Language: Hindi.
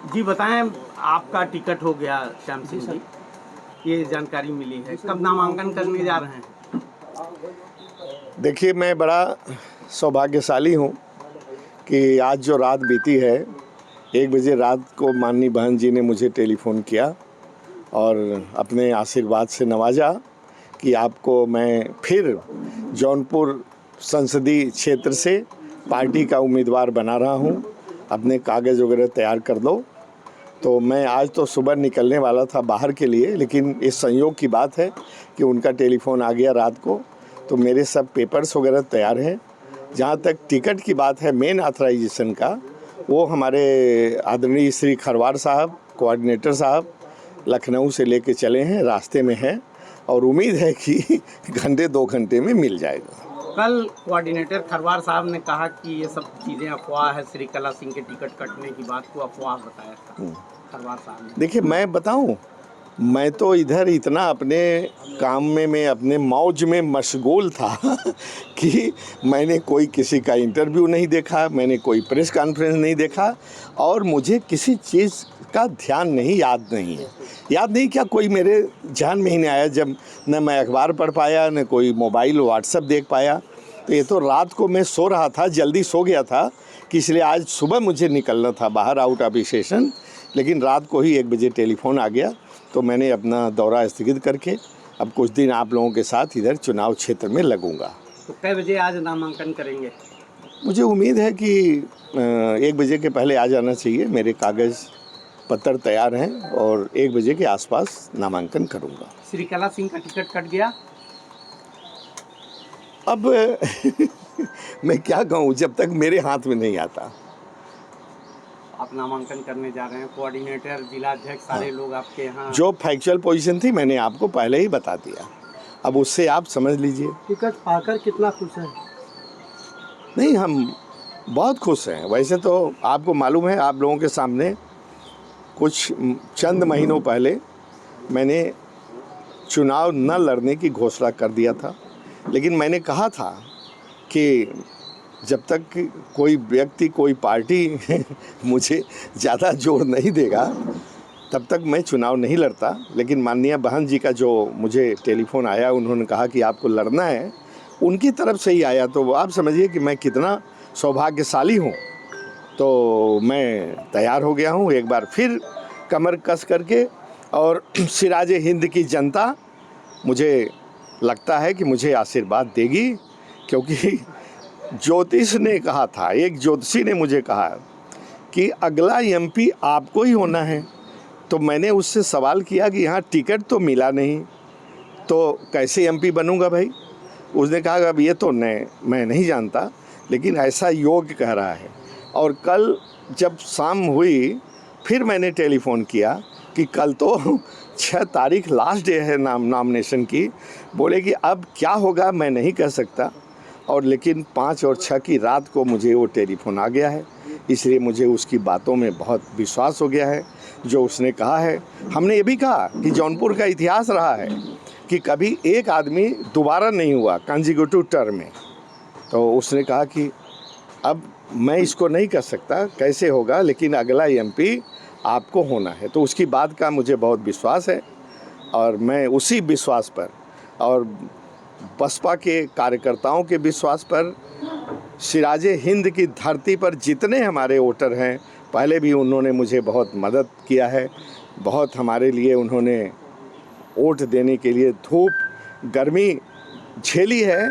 जी बताएं, आपका टिकट हो गया श्याम सिंह जी, ये जानकारी मिली है, कब नामांकन करने जा रहे हैं? देखिए, मैं बड़ा सौभाग्यशाली हूँ कि आज जो रात बीती है, 1 बजे रात को माननीय बहन जी ने मुझे टेलीफ़ोन किया और अपने आशीर्वाद से नवाजा कि आपको मैं फिर जौनपुर संसदीय क्षेत्र से पार्टी का उम्मीदवार बना रहा हूँ, अपने कागज़ वगैरह तैयार कर दो। तो मैं आज तो सुबह निकलने वाला था बाहर के लिए, लेकिन इस संयोग की बात है कि उनका टेलीफ़ोन आ गया रात को, तो मेरे सब पेपर्स वगैरह तैयार हैं। जहाँ तक टिकट की बात है मेन ऑथराइजेशन का, वो हमारे आदरणीय श्री खरवार साहब, कोऑर्डिनेटर साहब लखनऊ से लेके चले हैं, रास्ते में हैं और उम्मीद है कि घंटे 2 घंटे में मिल जाएगा। कल कोऑर्डिनेटर खरवार साहब ने कहा कि ये सब चीज़ें अफवाह है, श्रीकला सिंह के टिकट कटने की बात को अफवाह बताया था खरवार साहब ने। देखिए, मैं बताऊं, मैं तो इधर इतना अपने काम में, मैं अपने मौज में मशगूल था कि मैंने कोई किसी का इंटरव्यू नहीं देखा, मैंने कोई प्रेस कॉन्फ्रेंस नहीं देखा और मुझे किसी चीज़ का ध्यान नहीं, याद नहीं है। याद नहीं क्या, कोई मेरे ध्यान में ही नहीं आया, जब न मैं अखबार पढ़ पाया, न कोई मोबाइल व्हाट्सएप देख पाया। तो ये तो रात को मैं सो रहा था, जल्दी सो गया था कि इसलिए आज सुबह मुझे निकलना था बाहर आउट ऑफ स्टेशन, लेकिन रात को ही 1 बजे टेलीफ़ोन आ गया। तो मैंने अपना दौरा स्थगित करके अब कुछ दिन आप लोगों के साथ इधर चुनाव क्षेत्र में लगूंगा। तो कै बजे आज नामांकन करेंगे? मुझे उम्मीद है कि 1 बजे के पहले आ जाना चाहिए। मेरे कागज़ पत्र तैयार हैं और 1 बजे के आसपास नामांकन करूंगा। श्रीकला सिंह का टिकट कट गया? अब मैं क्या कहूँ, जब तक मेरे हाथ में नहीं आता। आप नामांकन करने जा रहे हैं, कोऑर्डिनेटर, जिला अध्यक्ष, सारे लोग आपके यहाँ। जो फैक्चुअल पोजीशन थी मैंने आपको पहले ही बता दिया, अब उससे आप समझ लीजिए। टिकट पाकर कितना खुश हैं? नहीं, हम बहुत खुश हैं। वैसे तो आपको मालूम है, आप लोगों के सामने कुछ चंद महीनों पहले मैंने चुनाव न लड़ने की घोषणा कर दिया था, लेकिन मैंने कहा था कि जब तक कोई व्यक्ति, कोई पार्टी मुझे ज़्यादा जोर नहीं देगा तब तक मैं चुनाव नहीं लड़ता। लेकिन माननीय बहन जी का जो मुझे टेलीफ़ोन आया, उन्होंने कहा कि आपको लड़ना है, उनकी तरफ से ही आया, तो आप समझिए कि मैं कितना सौभाग्यशाली हूँ। तो मैं तैयार हो गया हूँ एक बार फिर कमर कस करके, और सिराज हिंद की जनता मुझे लगता है कि मुझे आशीर्वाद देगी, क्योंकि ज्योतिष ने कहा था, एक ज्योतिषी ने मुझे कहा कि अगला एमपी आपको ही होना है। तो मैंने उससे सवाल किया कि यहाँ टिकट तो मिला नहीं, तो कैसे एमपी बनूँगा भाई? उसने कहा अब ये तो मैं नहीं जानता, लेकिन ऐसा योग कह रहा है। और कल जब शाम हुई, फिर मैंने टेलीफ़ोन किया कि कल तो 6 तारीख लास्ट डे है नॉमिनेशन की। बोले कि अब क्या होगा मैं नहीं कह सकता, और लेकिन 5 और 6 की रात को मुझे वो टेलीफ़ोन आ गया है, इसलिए मुझे उसकी बातों में बहुत विश्वास हो गया है। जो उसने कहा है, हमने ये भी कहा कि जौनपुर का इतिहास रहा है कि कभी एक आदमी दोबारा नहीं हुआ कंसेक्यूटिव टर्म में। तो उसने कहा कि अब मैं इसको नहीं कर सकता कैसे होगा, लेकिन अगला एमपी आपको होना है। तो उसकी बात का मुझे बहुत विश्वास है, और मैं उसी विश्वास पर और बसपा के कार्यकर्ताओं के विश्वास पर, सिराजे हिंद की धरती पर जितने हमारे वोटर हैं, पहले भी उन्होंने मुझे बहुत मदद किया है, बहुत हमारे लिए उन्होंने वोट देने के लिए धूप गर्मी झेली है।